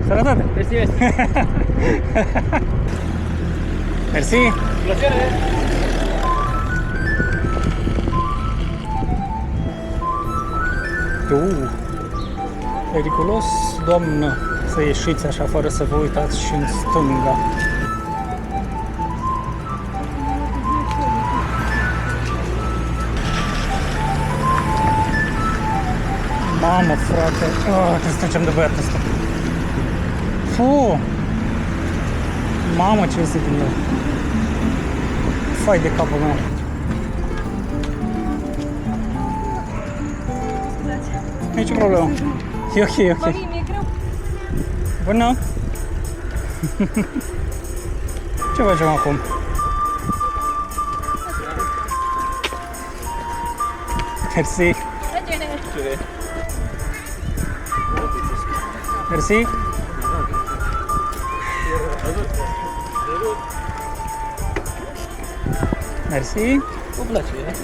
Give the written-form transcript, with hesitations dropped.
Sănătate! Mersi, mersi. Mersi! Plăcere! Periculos, doamnă, să ieșiți așa fără să vă uitați și în stânga. Mamă, frate, trebuie să trecem de băiatul ăsta. Fu! Mamă, ce iese din el. Fai de capul meu. Nici o problemă. E ok, e ok. Mami, mi-e greu. Bună! Ce facem acum? Mersi! Plăcere. Mersi! Mersi! Cu plăcere.